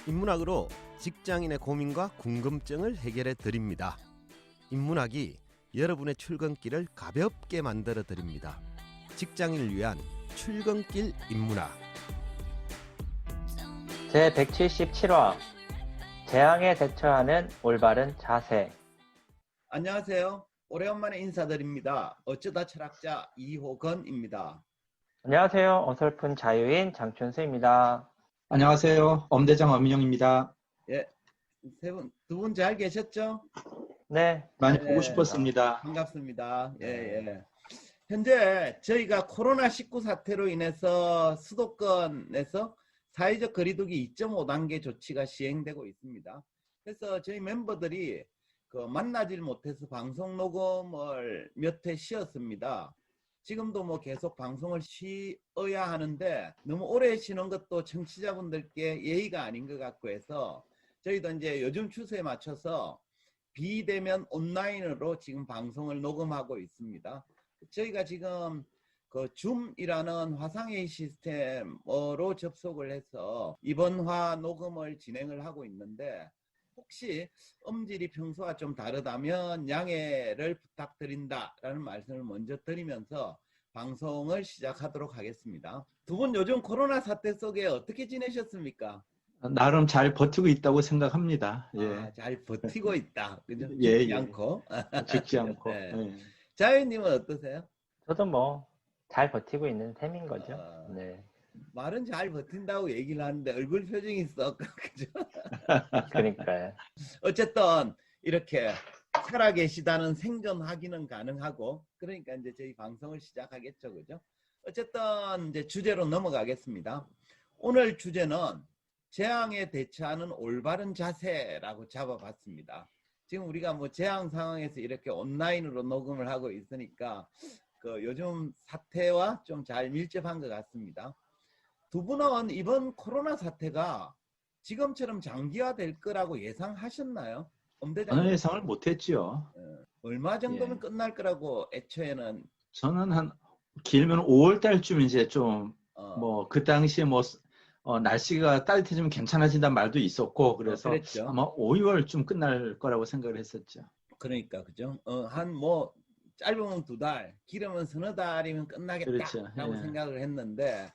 인문학으로 직장인의 고민과 궁금증을 해결해 드립니다. 인문학이 여러분의 출근길을 가볍게 만들어 드립니다. 직장인을 위한 출근길 인문학. 제177화 재앙에 대처하는 올바른 자세. 안녕하세요. 오래간만에 인사드립니다. 어쩌다 철학자 이호건입니다. 안녕하세요. 어설픈 자유인 장춘수입니다. 안녕하세요. 엄대장 엄인영입니다. 예, 두 분 잘 계셨죠? 네. 많이 네. 보고 싶었습니다. 반갑습니다. 예. 현재 저희가 코로나19 사태로 인해서 수도권에서 사회적 거리두기 2.5단계 조치가 시행되고 있습니다. 그래서 저희 멤버들이 만나질 못해서 방송 녹음을 몇 회 쉬었습니다. 지금도 뭐 계속 방송을 쉬어야 하는데 너무 오래 쉬는 것도 청취자분들께 예의가 아닌 것 같고 해서 저희도 이제 요즘 추세에 맞춰서 비대면 온라인으로 지금 방송을 녹음하고 있습니다. 저희가 지금 줌이라는 화상회의 시스템으로 접속을 해서 이번화 녹음을 진행을 하고 있는데 혹시 음질이 평소와 좀 다르다면 양해를 부탁드린다라는 말씀을 먼저 드리면서 방송을 시작하도록 하겠습니다. 두 분 요즘 코로나 사태 속에 어떻게 지내셨습니까? 나름 잘 버티고 있다고 생각합니다. 아, 잘 버티고 있다. 그죠? 예, 죽지 예. 않고. 죽지 않고. 네. 예. 자유님은 어떠세요? 저도 뭐 잘 버티고 있는 셈인 거죠. 아. 네. 말은 잘 버틴다고 얘기를 하는데 얼굴 표정이 썩 그죠? 그러니까요. 어쨌든 이렇게 살아계시다는 생존 확인은 가능하고 그러니까 이제 저희 방송을 시작하겠죠, 그죠? 어쨌든 이제 주제로 넘어가겠습니다. 오늘 주제는 재앙에 대처하는 올바른 자세라고 잡아봤습니다. 지금 우리가 뭐 재앙 상황에서 이렇게 온라인으로 녹음을 하고 있으니까 요즘 사태와 좀 잘 밀접한 것 같습니다. 두 분은 이번 코로나 사태가 지금처럼 장기화될 거라고 예상하셨나요? 저는 예상을 못했죠. 얼마 정도면 예. 끝날 거라고 애초에는 저는 한 길면 5월 달쯤 이제 좀 뭐 그 당시에 뭐 날씨가 따뜻해지면 괜찮아진다는 말도 있었고 그래서 그랬죠. 아마 5, 6월쯤 끝날 거라고 생각을 했었죠. 그러니까 그죠. 한 뭐 짧으면 2달, 길으면 서너 달이면 끝나겠다라고 그렇죠. 예. 생각을 했는데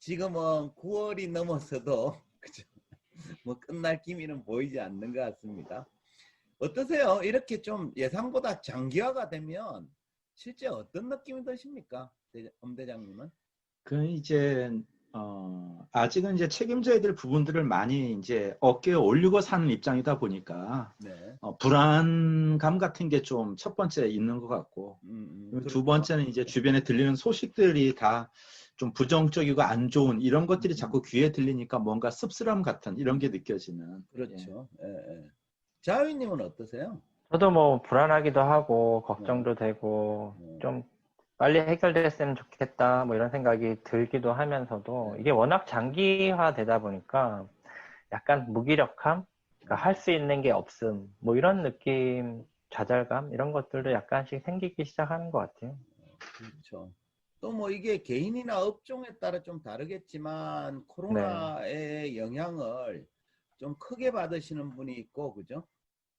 지금은 9월이 넘어서도 그죠. 뭐 끝날 기미는 보이지 않는 것 같습니다. 어떠세요? 이렇게 좀 예상보다 장기화가 되면 실제 어떤 느낌이 드십니까? 엄 대장님은? 그 이제 아직은 이제 책임져야 될 부분들을 많이 이제 어깨에 올리고 사는 입장이다 보니까 네. 불안감 같은 게 좀 첫 번째 있는 것 같고 그렇죠. 두 번째는 이제 주변에 들리는 소식들이 다 좀 부정적이고 안 좋은 이런 것들이 자꾸 귀에 들리니까 뭔가 씁쓸함 같은 이런 게 느껴지는. 그렇죠. 예. 자유님은 어떠세요? 저도 뭐 불안하기도 하고 걱정도 되고 좀 빨리 해결됐으면 좋겠다 뭐 이런 생각이 들기도 하면서도 이게 워낙 장기화되다 보니까 약간 무기력함, 그러니까 할 수 있는 게 없음 뭐 이런 느낌, 좌절감 이런 것들도 약간씩 생기기 시작하는 것 같아요. 그렇죠. 또 뭐 이게 개인이나 업종에 따라 좀 다르겠지만 코로나의 영향을 좀 크게 받으시는 분이 있고 그죠?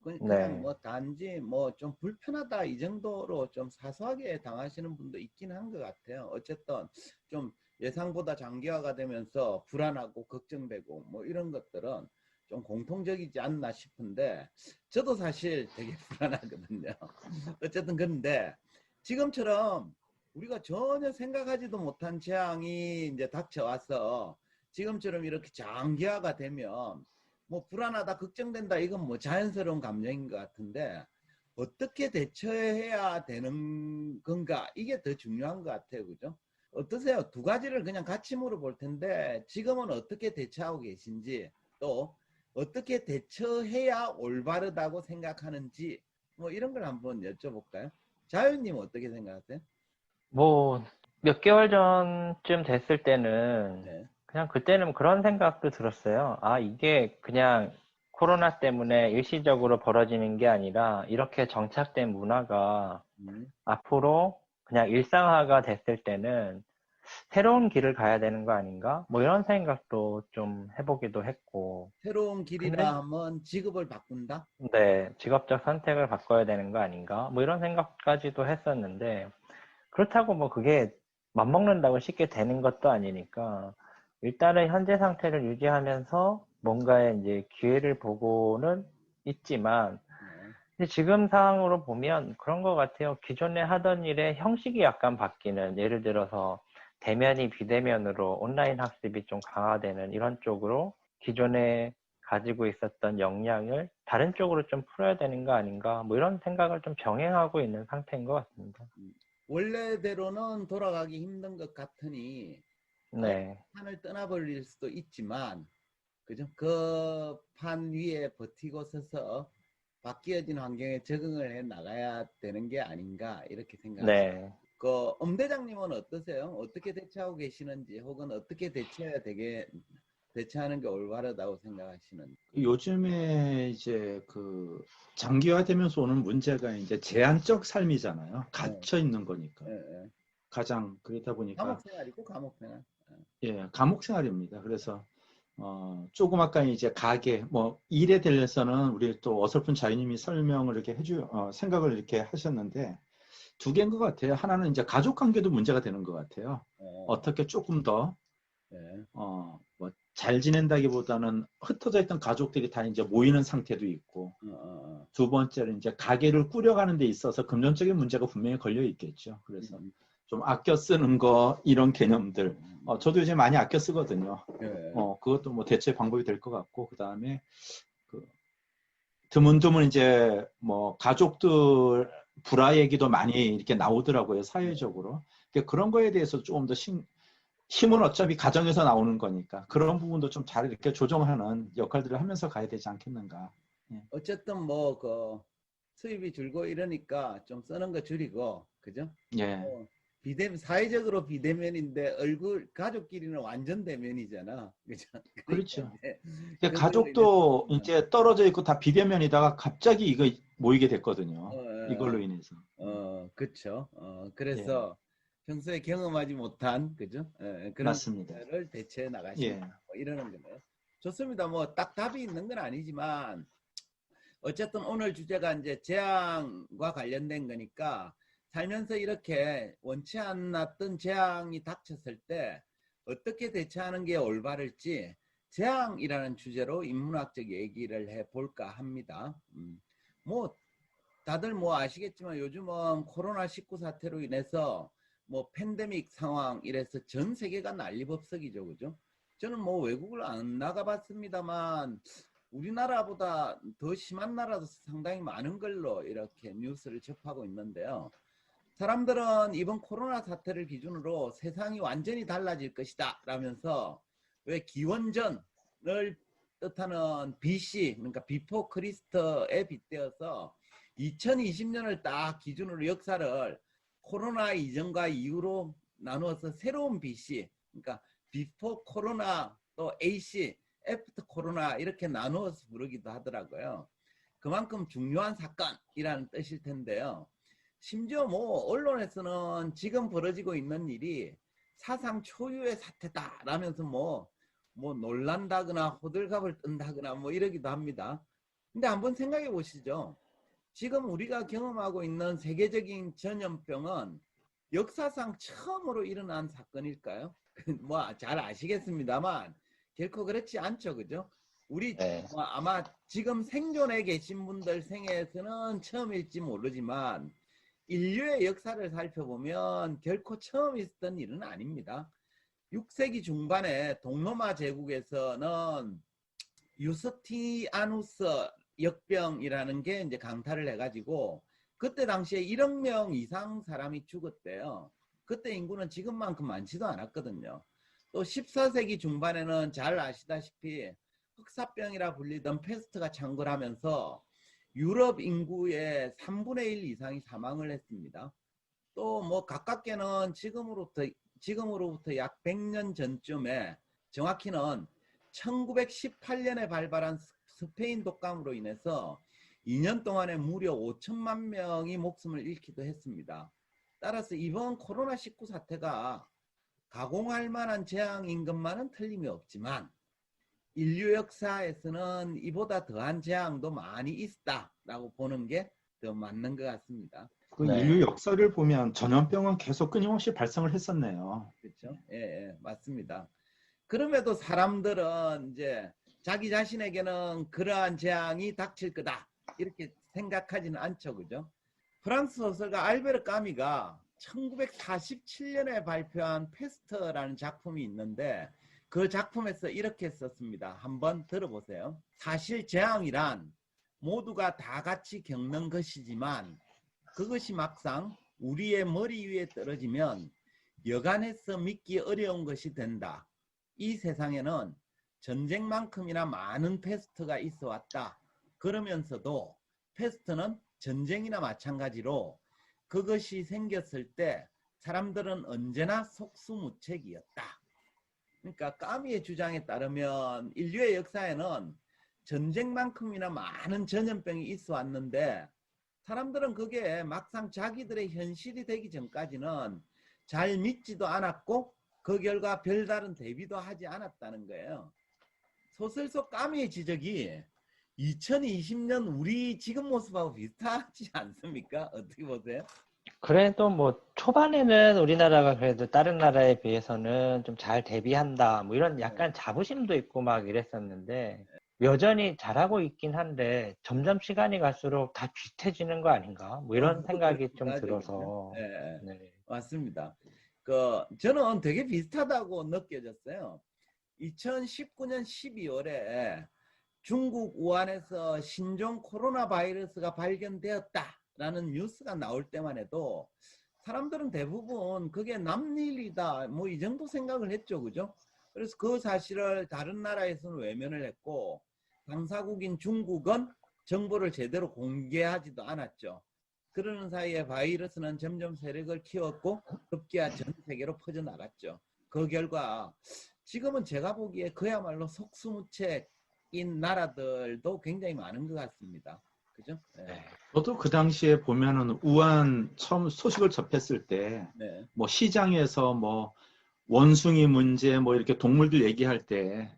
그냥 네. 뭐 단지 뭐 좀 불편하다 이 정도로 좀 사소하게 당하시는 분도 있긴 한 것 같아요. 어쨌든 좀 예상보다 장기화가 되면서 불안하고 걱정되고 뭐 이런 것들은 좀 공통적이지 않나 싶은데 저도 사실 되게 불안하거든요. 어쨌든 그런데 지금처럼 우리가 전혀 생각하지도 못한 재앙이 이제 닥쳐와서 지금처럼 이렇게 장기화가 되면 뭐 불안하다, 걱정된다 이건 뭐 자연스러운 감정인 것 같은데 어떻게 대처해야 되는 건가 이게 더 중요한 것 같아요, 그죠? 어떠세요? 두 가지를 그냥 같이 물어볼 텐데 지금은 어떻게 대처하고 계신지 또 어떻게 대처해야 올바르다고 생각하는지 뭐 이런 걸 한번 여쭤볼까요? 자유님 어떻게 생각하세요? 뭐 몇 개월 전쯤 됐을 때는 네. 그냥 그때는 그런 생각도 들었어요. 아, 이게 그냥 코로나 때문에 일시적으로 벌어지는 게 아니라 이렇게 정착된 문화가 앞으로 그냥 일상화가 됐을 때는 새로운 길을 가야 되는 거 아닌가? 뭐 이런 생각도 좀 해보기도 했고, 새로운 근데 길이라 하면 직업을 바꾼다? 네, 직업적 선택을 바꿔야 되는 거 아닌가? 뭐 이런 생각까지도 했었는데, 그렇다고 뭐 그게 맞먹는다고 쉽게 되는 것도 아니니까, 일단은 현재 상태를 유지하면서 뭔가의 이제 기회를 보고는 있지만, 네. 근데 지금 상황으로 보면 그런 것 같아요. 기존에 하던 일의 형식이 약간 바뀌는, 예를 들어서 대면이 비대면으로 온라인 학습이 좀 강화되는 이런 쪽으로 기존에 가지고 있었던 역량을 다른 쪽으로 좀 풀어야 되는 거 아닌가, 뭐 이런 생각을 좀 병행하고 있는 상태인 것 같습니다. 원래대로는 돌아가기 힘든 것 같으니 네, 판을 떠나버릴 수도 있지만, 그죠? 그 판 위에 버티고 서서 바뀌어진 환경에 적응을 해 나가야 되는 게 아닌가 이렇게 생각합니다. 네. 대장님은 어떠세요? 어떻게 대처하고 계시는지, 혹은 어떻게 대처하는 게 올바르다고 생각하시는지? 요즘에 이제 그 장기화되면서 오는 문제가 이제 제한적 삶이잖아요. 갇혀 있는 거니까. 예, 예. 가장 그러다 보니까 감옥 생활이고 감옥 생활. 예, 감옥 생활입니다. 그래서 조금 아까 이제 가게 뭐 일에 대해서는 우리 또 어설픈 자유님이 설명을 이렇게 생각을 이렇게 하셨는데 두 개인 것 같아요. 하나는 이제 가족 관계도 문제가 되는 것 같아요. 어떻게 조금 더 예. 뭐 잘 지낸다기보다는 흩어져 있던 가족들이 다 이제 모이는 상태도 있고, 두 번째는 이제 가게를 꾸려가는 데 있어서 금전적인 문제가 분명히 걸려 있겠죠. 그래서 좀 아껴 쓰는 거 이런 개념들. 저도 요즘 많이 아껴 쓰거든요. 예. 그것도 뭐 대체 방법이 될 것 같고, 그 다음에 드문드문 이제 뭐 가족들 불화 얘기도 많이 이렇게 나오더라고요, 사회적으로. 그런 거에 대해서 조금 더 힘은 어차피 가정에서 나오는 거니까 그런 부분도 좀 잘 이렇게 조정하는 역할들을 하면서 가야 되지 않겠는가. 예. 어쨌든 수입이 줄고 이러니까 좀 쓰는 거 줄이고, 그죠? 예. 사회적으로 비대면인데 가족끼리는 완전 대면이잖아. 그죠? 그렇죠. 그걸로 가족도 인해서, 이제 떨어져 있고 다 비대면이다가 갑자기 이거 모이게 됐거든요. 어, 이걸로 인해서. 그렇죠. 예. 그래서 평소에 경험하지 못한, 그죠? 그런 맞습니다. 것들을 대체해 예. 나가신다. 뭐 이러는 거네요. 좋습니다. 뭐 딱 답이 있는 건 아니지만, 어쨌든 오늘 주제가 이제 재앙과 관련된 거니까, 살면서 이렇게 원치 않았던 재앙이 닥쳤을 때 어떻게 대처하는 게 올바를지, 재앙이라는 주제로 인문학적 얘기를 해볼까 합니다. 뭐 다들 뭐 아시겠지만 요즘은 코로나19 사태로 인해서 뭐 팬데믹 상황 이래서 전 세계가 난리법석이죠. 그죠? 저는 뭐 외국을 안 나가봤습니다만 우리나라보다 더 심한 나라도 상당히 많은 걸로 이렇게 뉴스를 접하고 있는데요. 사람들은 이번 코로나 사태를 기준으로 세상이 완전히 달라질 것이다 라면서 왜 기원전을 뜻하는 BC, 그러니까 비포 크리스트에 빗대어서 2020년을 딱 기준으로 역사를 코로나 이전과 이후로 나누어서 새로운 BC, 그러니까 비포 코로나 또 AC, 애프터 코로나 이렇게 나누어서 부르기도 하더라고요. 그만큼 중요한 사건이라는 뜻일 텐데요. 심지어 뭐 언론에서는 지금 벌어지고 있는 일이 사상 초유의 사태다라면서 뭐 놀란다거나 호들갑을 뜬다거나 뭐 이러기도 합니다. 근데 한번 생각해 보시죠. 지금 우리가 경험하고 있는 세계적인 전염병은 역사상 처음으로 일어난 사건일까요? 뭐 잘 아시겠습니다만 결코 그렇지 않죠, 그죠? 우리 네. 아마 지금 생존해 계신 분들 생애에서는 처음일지 모르지만 인류의 역사를 살펴보면 결코 처음 있었던 일은 아닙니다. 6세기 중반에 동로마 제국에서는 유스티아누스 역병이라는 게 이제 강타를 해가지고 그때 당시에 1억 명 이상 사람이 죽었대요. 그때 인구는 지금만큼 많지도 않았거든요. 또 14세기 중반에는 잘 아시다시피 흑사병이라 불리던 페스트가 창궐하면서 유럽 인구의 3분의 1 이상이 사망을 했습니다. 또 뭐 가깝게는 지금으로부터 약 100년 전쯤에 정확히는 1918년에 발발한 스페인 독감으로 인해서 2년 동안에 무려 5천만 명이 목숨을 잃기도 했습니다. 따라서 이번 코로나19 사태가 가공할 만한 재앙 임금만은 틀림이 없지만 인류 역사에서는 이보다 더한 재앙도 많이 있다라고 보는 게 더 맞는 것 같습니다. 그 네. 인류 역사를 보면 전염병은 계속 끊임없이 발생을 했었네요. 그렇죠? 예, 예, 맞습니다. 그럼에도 사람들은 이제 자기 자신에게는 그러한 재앙이 닥칠 거다 이렇게 생각하지는 않죠, 그죠? 프랑스 소설가 알베르 까미가 1947년에 발표한 페스트라는 작품이 있는데 그 작품에서 이렇게 썼습니다. 한번 들어보세요. 사실 재앙이란 모두가 다 같이 겪는 것이지만 그것이 막상 우리의 머리 위에 떨어지면 여간해서 믿기 어려운 것이 된다. 이 세상에는 전쟁만큼이나 많은 페스트가 있어 왔다. 그러면서도 페스트는 전쟁이나 마찬가지로 그것이 생겼을 때 사람들은 언제나 속수무책이었다. 그러니까 까미의 주장에 따르면 인류의 역사에는 전쟁만큼이나 많은 전염병이 있어 왔는데 사람들은 그게 막상 자기들의 현실이 되기 전까지는 잘 믿지도 않았고 그 결과 별다른 대비도 하지 않았다는 거예요. 소설 속 까미의 지적이 2020년 우리 지금 모습하고 비슷하지 않습니까? 어떻게 보세요? 그래도 뭐 초반에는 우리나라가 그래도 다른 나라에 비해서는 좀 잘 대비한다 뭐 이런 약간 자부심도 있고 막 이랬었는데 여전히 잘하고 있긴 한데 점점 시간이 갈수록 다 비슷해지는 거 아닌가 뭐 이런 생각이 좀 맞아요. 들어서 네, 네. 맞습니다. 저는 되게 비슷하다고 느껴졌어요. 2019년 12월에 중국 우한에서 신종 코로나 바이러스가 발견되었다라는 뉴스가 나올 때만 해도 사람들은 대부분 그게 남일이다 뭐 이 정도 생각을 했죠, 그죠? 그래서 그 사실을 다른 나라에서는 외면을 했고 당사국인 중국은 정보를 제대로 공개하지도 않았죠. 그러는 사이에 바이러스는 점점 세력을 키웠고 급기야 전 세계로 퍼져나갔죠. 그 결과 지금은 제가 보기에 그야말로 속수무책인 나라들도 굉장히 많은 것 같습니다. 그죠? 네. 저도 그 당시에 보면은 우한 처음 소식을 접했을 때 네. 뭐 시장에서 뭐 원숭이 문제 뭐 이렇게 동물들 얘기할 때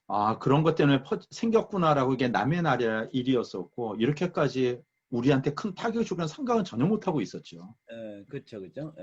아, 그런 것 때문에 생겼구나라고 이게 남의 나라 일이었었고 이렇게까지 우리한테 큰 타격이 주는 생각은 전혀 못하고 있었죠. 그렇죠, 그죠?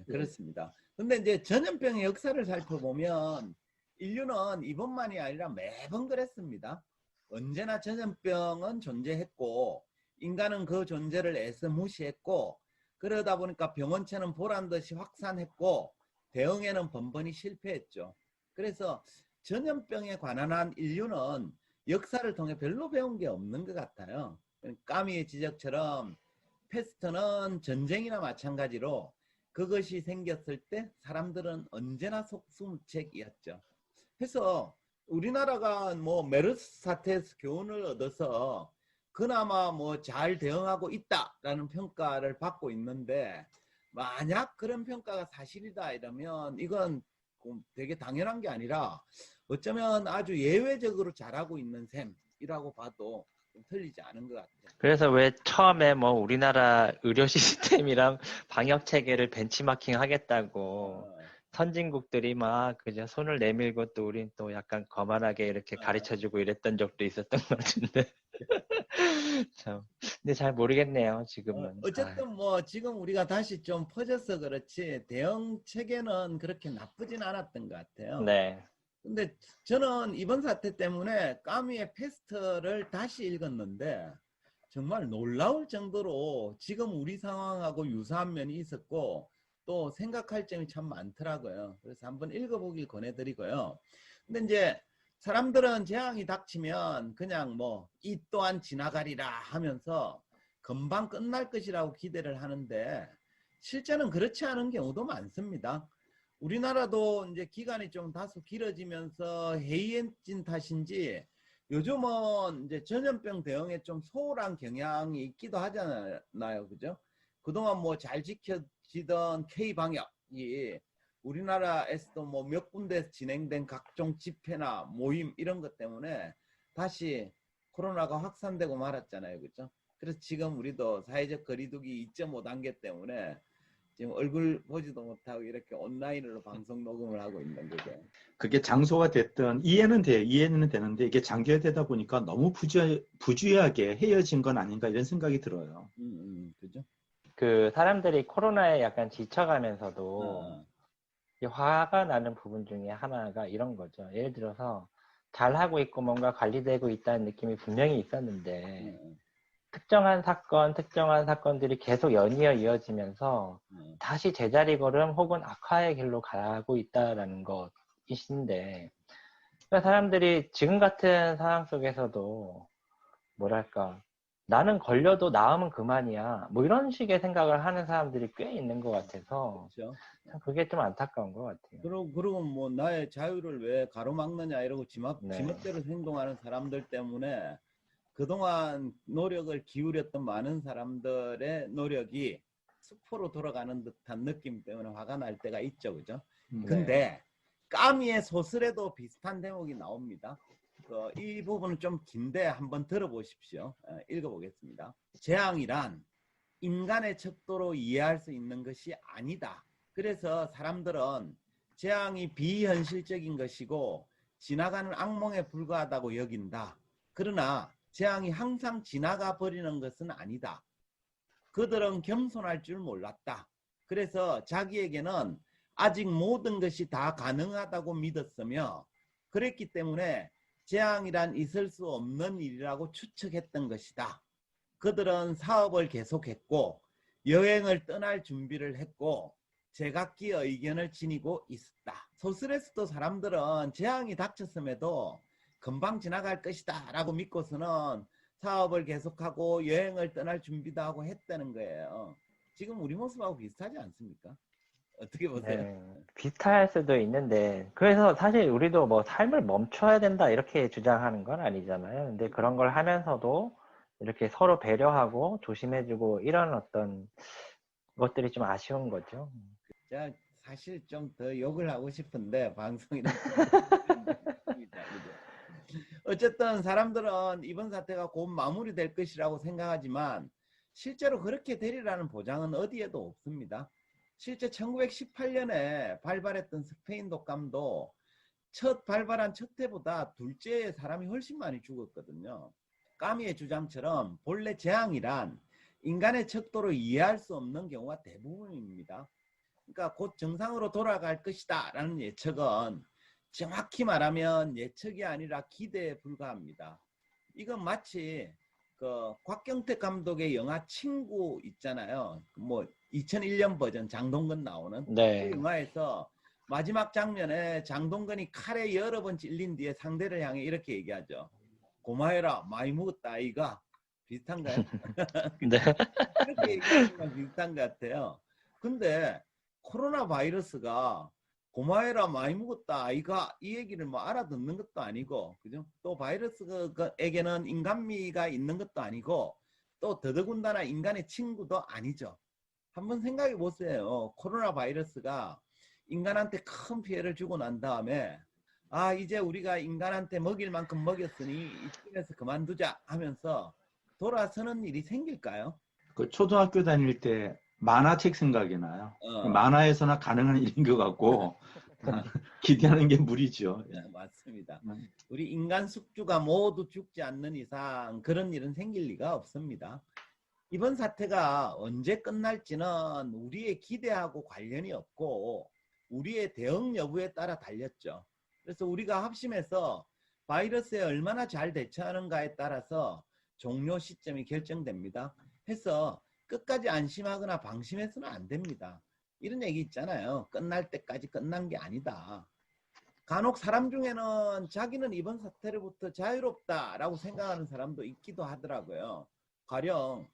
그렇습니다. 근데 이제 전염병의 역사를 살펴보면 인류는 이번만이 아니라 매번 그랬습니다. 언제나 전염병은 존재했고 인간은 그 존재를 애써 무시했고 그러다 보니까 병원체는 보란 듯이 확산했고 대응에는 번번이 실패했죠. 그래서 전염병에 관한 한 인류는 역사를 통해 별로 배운 게 없는 것 같아요. 까미의 지적처럼 패스트는 전쟁이나 마찬가지로 그것이 생겼을 때 사람들은 언제나 속수무책이었죠. 그래서 우리나라가 뭐 메르스 사태에서 교훈을 얻어서 그나마 뭐 잘 대응하고 있다라는 평가를 받고 있는데 만약 그런 평가가 사실이다 이러면 이건 되게 당연한 게 아니라 어쩌면 아주 예외적으로 잘하고 있는 셈이라고 봐도 좀 틀리지 않은 것 같아요. 그래서 왜 처음에 뭐 우리나라 의료 시스템이랑 방역 체계를 벤치마킹 하겠다고 선진국들이 막 그저 손을 내밀고 또 우린 또 약간 거만하게 이렇게 가르쳐주고 이랬던 적도 있었던 것 같은데 참 근데 잘 모르겠네요 지금은. 어쨌든 뭐 지금 우리가 다시 좀 퍼져서 그렇지 대응 체계는 그렇게 나쁘진 않았던 것 같아요. 네. 근데 저는 이번 사태 때문에 까미의 페스트를 다시 읽었는데 정말 놀라울 정도로 지금 우리 상황하고 유사한 면이 있었고 또 생각할 점이 참 많더라고요. 그래서 한번 읽어보길 권해드리고요. 근데 이제 사람들은 재앙이 닥치면 그냥 뭐 이 또한 지나가리라 하면서 금방 끝날 것이라고 기대를 하는데 실제는 그렇지 않은 경우도 많습니다. 우리나라도 이제 기간이 좀 다소 길어지면서 해이해진 탓인지 요즘은 이제 전염병 대응에 좀 소홀한 경향이 있기도 하잖아요. 그죠? 그동안 뭐 잘 지켜지던 K-방역이 우리나라에서도 뭐 몇 군데에서 진행된 각종 집회나 모임 이런 것 때문에 다시 코로나가 확산되고 말았잖아요. 그죠? 그래서 지금 우리도 사회적 거리두기 2.5단계 때문에 지금 얼굴 보지도 못하고 이렇게 온라인으로 방송 녹음을 하고 있는 거죠. 그게 장소가 됐든 이해는 되는데 이게 장기화되다 보니까 너무 부주의하게 헤어진 건 아닌가 이런 생각이 들어요. 그죠? 그 사람들이 코로나에 약간 지쳐가면서도 어. 이 화가 나는 부분 중에 하나가 이런 거죠. 예를 들어서 잘하고 있고 뭔가 관리되고 있다는 느낌이 분명히 있었는데 특정한 사건들이 계속 연이어 이어지면서 다시 제자리 걸음 혹은 악화의 길로 가고 있다라는 것이신데, 그러니까 사람들이 지금 같은 상황 속에서도 뭐랄까, 나는 걸려도 나으면 그만이야, 뭐 이런 식의 생각을 하는 사람들이 꽤 있는 것 같아서 그렇죠. 참 그게 좀 안타까운 것 같아요. 그러고 뭐 나의 자유를 왜 가로막느냐 이러고 네. 지멋대로 행동하는 사람들 때문에 그동안 노력을 기울였던 많은 사람들의 노력이 수포로 돌아가는 듯한 느낌 때문에 화가 날 때가 있죠, 그죠? 근데 까미의 소설에도 비슷한 대목이 나옵니다. 이 부분은 좀 긴데 한번 들어보십시오. 읽어보겠습니다. 재앙이란 인간의 척도로 이해할 수 있는 것이 아니다. 그래서 사람들은 재앙이 비현실적인 것이고 지나가는 악몽에 불과하다고 여긴다. 그러나 재앙이 항상 지나가 버리는 것은 아니다. 그들은 겸손할 줄 몰랐다. 그래서 자기에게는 아직 모든 것이 다 가능하다고 믿었으며 그랬기 때문에 재앙이란 있을 수 없는 일이라고 추측했던 것이다. 그들은 사업을 계속했고 여행을 떠날 준비를 했고 제각기의 의견을 지니고 있었다. 소설에서도 사람들은 재앙이 닥쳤음에도 금방 지나갈 것이다 라고 믿고서는 사업을 계속하고 여행을 떠날 준비도 하고 했다는 거예요. 지금 우리 모습하고 비슷하지 않습니까? 어떻게 보세요? 네, 비슷할 수도 있는데, 그래서 사실 우리도 뭐 삶을 멈춰야 된다 이렇게 주장하는 건 아니잖아요. 근데 그런 걸 하면서도 이렇게 서로 배려하고 조심해주고 이런 어떤 것들이 좀 아쉬운 거죠. 제가 사실 좀 더 욕을 하고 싶은데 방송이나 어쨌든 사람들은 이번 사태가 곧 마무리될 것이라고 생각하지만 실제로 그렇게 되리라는 보장은 어디에도 없습니다. 실제 1918년에 발발했던 스페인 독감도 발발한 첫 해보다 둘째 사람이 훨씬 많이 죽었거든요. 까미의 주장처럼 본래 재앙이란 인간의 척도로 이해할 수 없는 경우가 대부분입니다. 그러니까 곧 정상으로 돌아갈 것이다 라는 예측은 정확히 말하면 예측이 아니라 기대에 불과합니다. 이건 마치 곽경택 감독의 영화 친구 있잖아요. 뭐 2001년 버전 장동건 나오는 네. 그 영화에서 마지막 장면에 장동건이 칼에 여러 번 찔린 뒤에 상대를 향해 이렇게 얘기하죠. 고마해라 많이 먹었다 아이가. 비슷한가요? 네. 이렇게 얘기하는 건 비슷한 것 같아요. 근데 코로나 바이러스가 고마해라 많이 먹었다 아이가 이 얘기를 뭐 알아듣는 것도 아니고 그죠? 또 바이러스에게는 인간미가 있는 것도 아니고 또 더더군다나 인간의 친구도 아니죠. 한번 생각해 보세요. 코로나 바이러스가 인간한테 큰 피해를 주고 난 다음에 아 이제 우리가 인간한테 먹일 만큼 먹였으니 이쯤에서 그만두자 하면서 돌아서는 일이 생길까요? 그 초등학교 다닐 때 만화책 생각이 나요. 만화에서나 가능한 일인 것 같고 기대하는 게 무리죠. 네, 맞습니다. 우리 인간 숙주가 모두 죽지 않는 이상 그런 일은 생길 리가 없습니다. 이번 사태가 언제 끝날지는 우리의 기대하고 관련이 없고 우리의 대응 여부에 따라 달렸죠. 그래서 우리가 합심해서 바이러스에 얼마나 잘 대처하는가에 따라서 종료 시점이 결정됩니다. 해서 끝까지 안심하거나 방심해서는 안 됩니다. 이런 얘기 있잖아요. 끝날 때까지 끝난 게 아니다. 간혹 사람 중에는 자기는 이번 사태로부터 자유롭다라고 생각하는 사람도 있기도 하더라고요. 가령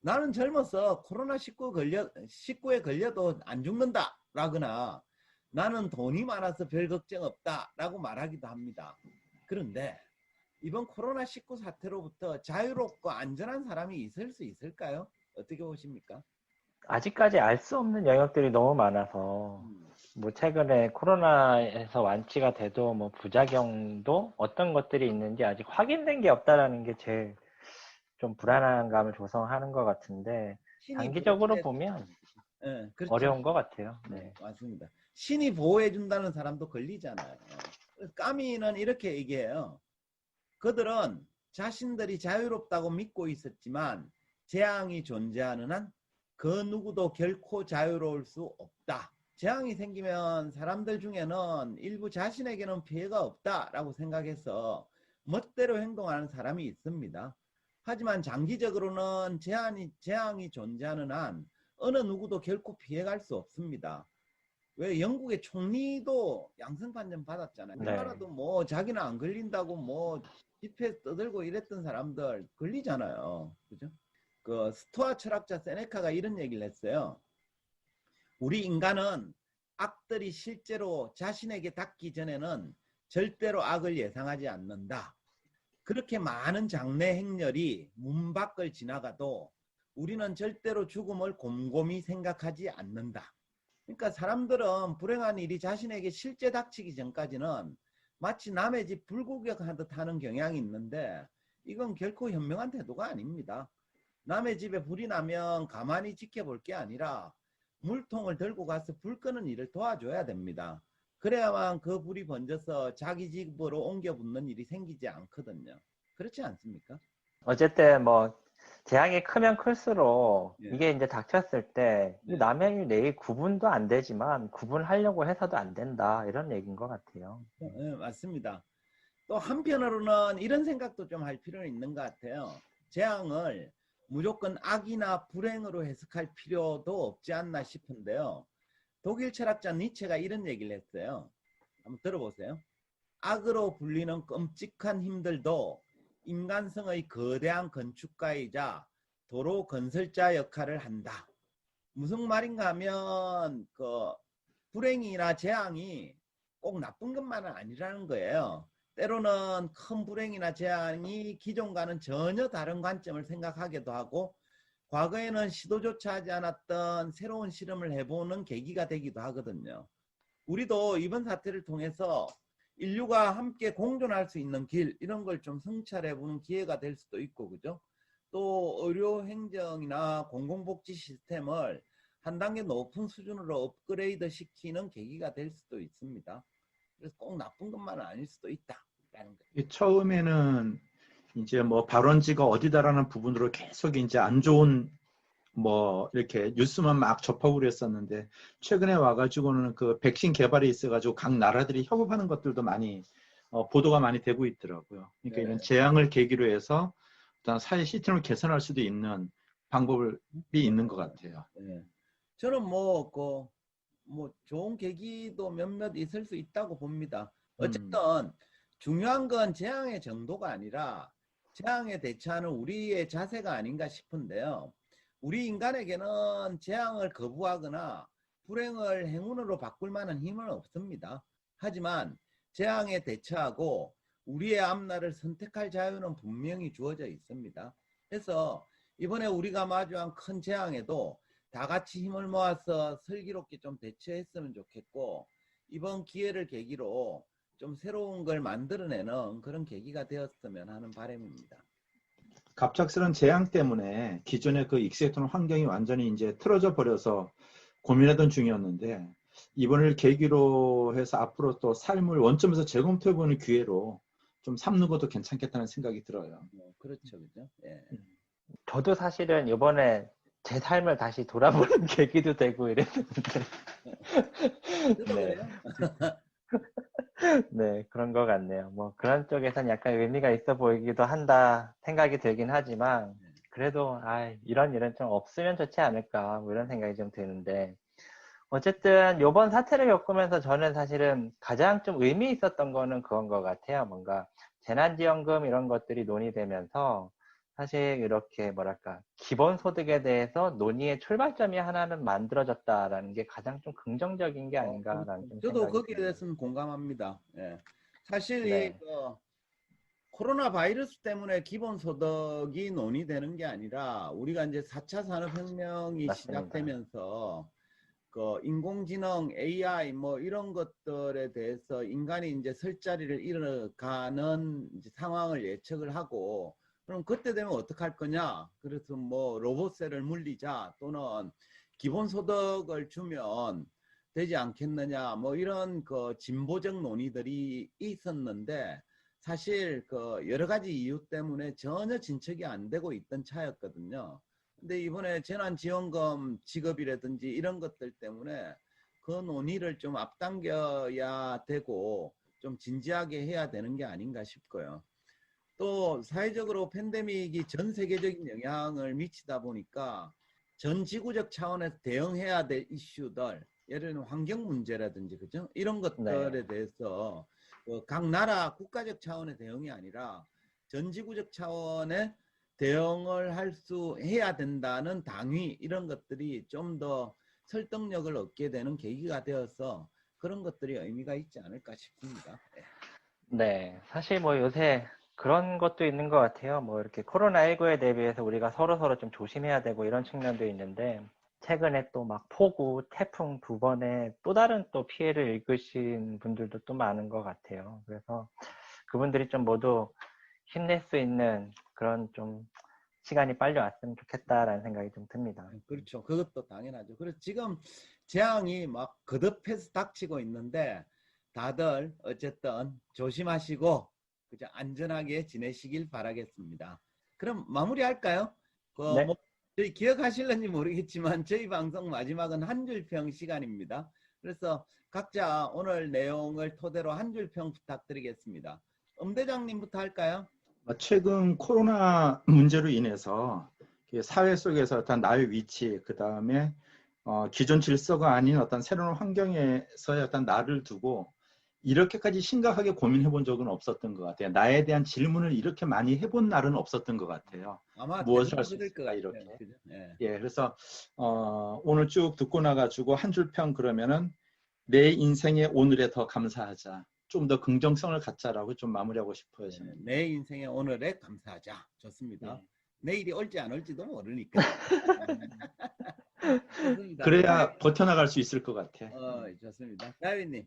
나는 젊어서 코로나19에 걸려도 안 죽는다 라거나 나는 돈이 많아서 별 걱정 없다 라고 말하기도 합니다. 그런데 이번 코로나19 사태로부터 자유롭고 안전한 사람이 있을 수 있을까요? 어떻게 보십니까? 아직까지 알 수 없는 영역들이 너무 많아서 뭐 최근에 코로나에서 완치가 돼도 뭐 부작용도 어떤 것들이 있는지 아직 확인된 게 없다라는 게 제일 좀 불안한 감을 조성하는 것 같은데 장기적으로 보면 예, 그렇죠. 어려운 것 같아요. 네. 맞습니다. 신이 보호해준다는 사람도 걸리잖아요. 까미는 이렇게 얘기해요. 그들은 자신들이 자유롭다고 믿고 있었지만 재앙이 존재하는 한 그 누구도 결코 자유로울 수 없다. 재앙이 생기면 사람들 중에는 일부 자신에게는 피해가 없다라고 생각해서 멋대로 행동하는 사람이 있습니다. 하지만 장기적으로는 재앙이 존재하는 한 어느 누구도 결코 피해갈 수 없습니다. 왜 영국의 총리도 양성판정 받았잖아요. 네. 얼마라도 뭐 자기는 안 걸린다고 뭐 집회 떠들고 이랬던 사람들 걸리잖아요. 그죠? 그 스토아 철학자 세네카가 이런 얘기를 했어요. 우리 인간은 악들이 실제로 자신에게 닿기 전에는 절대로 악을 예상하지 않는다. 그렇게 많은 장래 행렬이 문 밖을 지나가도 우리는 절대로 죽음을 곰곰이 생각하지 않는다. 그러니까 사람들은 불행한 일이 자신에게 실제 닥치기 전까지는 마치 남의 집 불구경하듯 하는 경향이 있는데 이건 결코 현명한 태도가 아닙니다. 남의 집에 불이 나면 가만히 지켜볼 게 아니라 물통을 들고 가서 불 끄는 일을 도와줘야 됩니다. 그래야만 그 불이 번져서 자기 집으로 옮겨 붙는 일이 생기지 않거든요. 그렇지 않습니까? 어쨌든 뭐 재앙이 크면 클수록 예. 이게 이제 닥쳤을 때 네. 남의 일 내일 구분도 안 되지만 구분하려고 해서도 안 된다 이런 얘기인 것 같아요. 네, 맞습니다. 또 한편으로는 이런 생각도 좀 할 필요는 있는 것 같아요. 재앙을 무조건 악이나 불행으로 해석할 필요도 없지 않나 싶은데요. 독일 철학자 니체가 이런 얘기를 했어요. 한번 들어보세요. 악으로 불리는 끔찍한 힘들도 인간성의 거대한 건축가이자 도로 건설자 역할을 한다. 무슨 말인가 하면 그 불행이나 재앙이 꼭 나쁜 것만은 아니라는 거예요. 때로는 큰 불행이나 재앙이 기존과는 전혀 다른 관점을 생각하기도 하고 과거에는 시도조차 하지 않았던 새로운 실험을 해보는 계기가 되기도 하거든요. 우리도 이번 사태를 통해서 인류가 함께 공존할 수 있는 길 이런 걸 좀 성찰해보는 기회가 될 수도 있고 그죠? 또 의료 행정이나 공공복지 시스템을 한 단계 높은 수준으로 업그레이드 시키는 계기가 될 수도 있습니다. 그래서 꼭 나쁜 것만은 아닐 수도 있다라는 거예요. 처음에는 이제 뭐 발원지가 어디다라는 부분으로 계속 이제 안 좋은 뭐 이렇게 뉴스만 막 접하고 그랬었는데 최근에 와가지고는 그 백신 개발이 있어가지고 각 나라들이 협업하는 것들도 많이 보도가 많이 되고 있더라고요. 그러니까 네. 이런 재앙을 계기로 해서 어떤 사회 시스템을 개선할 수도 있는 방법이 있는 것 같아요. 네. 저는 뭐 좋은 계기도 몇몇 있을 수 있다고 봅니다. 어쨌든 중요한 건 재앙의 정도가 아니라 재앙에 대처하는 우리의 자세가 아닌가 싶은데요. 우리 인간에게는 재앙을 거부하거나 불행을 행운으로 바꿀 만한 힘은 없습니다. 하지만 재앙에 대처하고 우리의 앞날을 선택할 자유는 분명히 주어져 있습니다. 그래서 이번에 우리가 마주한 큰 재앙에도 다 같이 힘을 모아서 슬기롭게 좀 대처했으면 좋겠고 이번 기회를 계기로 좀 새로운 걸 만들어내는 그런 계기가 되었으면 하는 바람입니다. 갑작스런 재앙 때문에 기존의 그 익숙했던 환경이 완전히 이제 틀어져 버려서 고민하던 중이었는데 이번을 계기로 해서 앞으로 또 삶을 원점에서 재검토해보는 기회로 좀 삼는 것도 괜찮겠다는 생각이 들어요. 그렇죠, 그죠? 예. 저도 사실은 이번에 제 삶을 다시 돌아보는 계기도 되고 이랬는데 저도 네. 그래요. 네, 그런 것 같네요. 뭐 그런 쪽에서는 약간 의미가 있어 보이기도 한다 생각이 들긴 하지만 그래도 이런 일은 좀 없으면 좋지 않을까 뭐 이런 생각이 좀 드는데 어쨌든 이번 사태를 겪으면서 저는 사실은 가장 좀 의미 있었던 거는 그건 것 같아요. 뭔가 재난지원금 이런 것들이 논의되면서 사실 이렇게 뭐랄까 기본소득에 대해서 논의의 출발점이 하나는 만들어졌다라는 게 가장 좀 긍정적인 게 아닌가라는 좀 저도 생각이 거기에 듭니다. 대해서는 공감합니다. 예. 사실 네. 코로나 바이러스 때문에 기본소득이 논의되는 게 아니라 우리가 이제 4차 산업혁명이 맞습니다. 시작되면서 그 인공지능, AI 뭐 이런 것들에 대해서 인간이 이제 설 자리를 잃어가는 이제 상황을 예측을 하고 그럼 그때 되면 어떡할 거냐? 그래서 뭐 로봇세를 물리자 또는 기본소득을 주면 되지 않겠느냐 뭐 이런 그 진보적 논의들이 있었는데 사실 그 여러 가지 이유 때문에 전혀 진척이 안 되고 있던 차였거든요. 근데 이번에 재난지원금 지급이라든지 이런 것들 때문에 그 논의를 좀 앞당겨야 되고 좀 진지하게 해야 되는 게 아닌가 싶고요. 또 사회적으로 팬데믹이 전 세계적인 영향을 미치다 보니까 전 지구적 차원에서 대응해야 될 이슈들, 예를 들면 환경 문제라든지 그죠? 이런 것들에 대해서 각 나라 국가적 차원의 대응이 아니라 전 지구적 차원의 대응을 해야 된다는 당위 이런 것들이 좀 더 설득력을 얻게 되는 계기가 되어서 그런 것들이 의미가 있지 않을까 싶습니다. 네, 사실 뭐 요새 그런 것도 있는 것 같아요. 뭐 이렇게 코로나19에 대비해서 우리가 서로 좀 조심해야 되고 이런 측면도 있는데, 최근에 또 막 폭우, 태풍 두 번에 또 다른 또 피해를 일으키신 분들도 또 많은 것 같아요. 그래서 그분들이 좀 모두 힘낼 수 있는 그런 좀 시간이 빨리 왔으면 좋겠다라는 생각이 좀 듭니다. 그렇죠. 그것도 당연하죠. 그래서 지금 재앙이 막 거듭해서 닥치고 있는데 다들 어쨌든 조심하시고 그죠? 안전하게 지내시길 바라겠습니다. 그럼 마무리할까요? 네. 뭐 저희 기억하실는지 모르겠지만 저희 방송 마지막은 한 줄평 시간입니다. 그래서 각자 오늘 내용을 토대로 한 줄평 부탁드리겠습니다. 대장님부터 할까요? 최근 코로나 문제로 인해서 사회 속에서 어떤 나의 위치, 그 다음에 기존 질서가 아닌 어떤 새로운 환경에서의 어떤 나를 두고 이렇게까지 심각하게 고민해 본 적은 없었던 것 같아요. 나에 대한 질문을 이렇게 많이 해본 날은 없었던 것 같아요. 아마 무엇을 할 수 것 있을까 같아요. 이렇게. 네. 예, 그래서 오늘 쭉 듣고 나가지고 한 줄 평 그러면은 내 인생에 오늘에 더 감사하자. 좀 더 긍정성을 갖자라고 좀 마무리하고 싶어요. 네, 내 인생의 오늘에 감사하자. 좋습니다. 네. 내일이 올지 안 올지도 모르니까. 좋습니다. 그래야 버텨나갈 수 있을 것 같아. 좋습니다. 다윈님.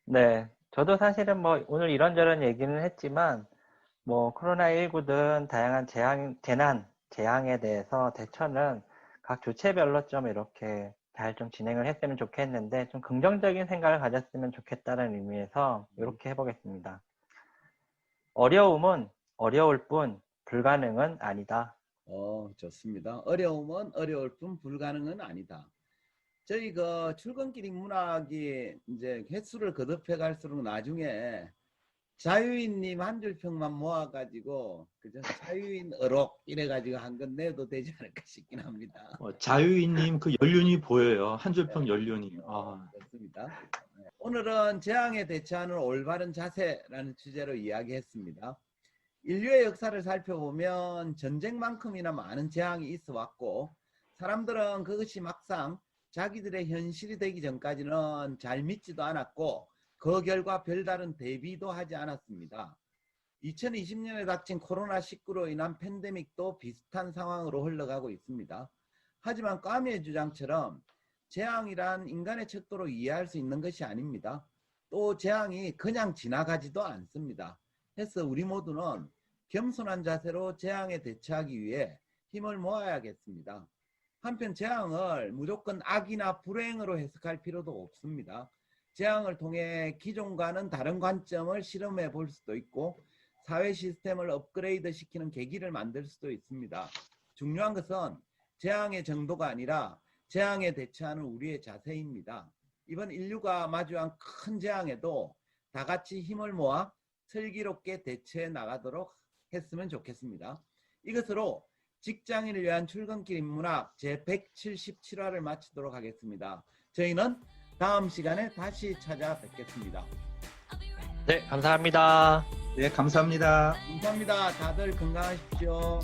네, 저도 사실은 뭐 오늘 이런저런 얘기는 했지만 뭐 코로나19든 다양한 재앙에 대해서 대처는 각 주체별로 좀 이렇게 잘 좀 진행을 했으면 좋겠는데 좀 긍정적인 생각을 가졌으면 좋겠다는 의미에서 이렇게 해보겠습니다. 어려움은 어려울 뿐 불가능은 아니다. 좋습니다. 어려움은 어려울 뿐 불가능은 아니다. 저희 그 출근길 인문학이 이제 횟수를 거듭해 갈수록 나중에 자유인님 한 줄평만 모아가지고 그죠? 자유인 어록 이래가지고 한 건 내도 되지 않을까 싶긴 합니다. 자유인님 그 연륜이 보여요. 한 줄평 연륜이. 좋습니다. 오늘은 재앙에 대처하는 올바른 자세라는 주제로 이야기했습니다. 인류의 역사를 살펴보면 전쟁만큼이나 많은 재앙이 있어 왔고 사람들은 그것이 막상 자기들의 현실이 되기 전까지는 잘 믿지도 않았고 그 결과 별다른 대비도 하지 않았습니다. 2020년에 닥친 코로나19로 인한 팬데믹도 비슷한 상황으로 흘러가고 있습니다. 하지만 까미의 주장처럼 재앙이란 인간의 척도로 이해할 수 있는 것이 아닙니다. 또 재앙이 그냥 지나가지도 않습니다. 해서 우리 모두는 겸손한 자세로 재앙에 대처하기 위해 힘을 모아야겠습니다. 한편 재앙을 무조건 악이나 불행으로 해석할 필요도 없습니다. 재앙을 통해 기존과는 다른 관점을 실험해 볼 수도 있고 사회 시스템을 업그레이드 시키는 계기를 만들 수도 있습니다. 중요한 것은 재앙의 정도가 아니라 재앙에 대처하는 우리의 자세입니다. 이번 인류가 마주한 큰 재앙에도 다 같이 힘을 모아 슬기롭게 대처해 나가도록 했으면 좋겠습니다. 이것으로 직장인을 위한 출근길 인문학 제177화를 마치도록 하겠습니다. 저희는 다음 시간에 다시 찾아뵙겠습니다. 네, 감사합니다. 네, 감사합니다. 감사합니다. 다들 건강하십시오.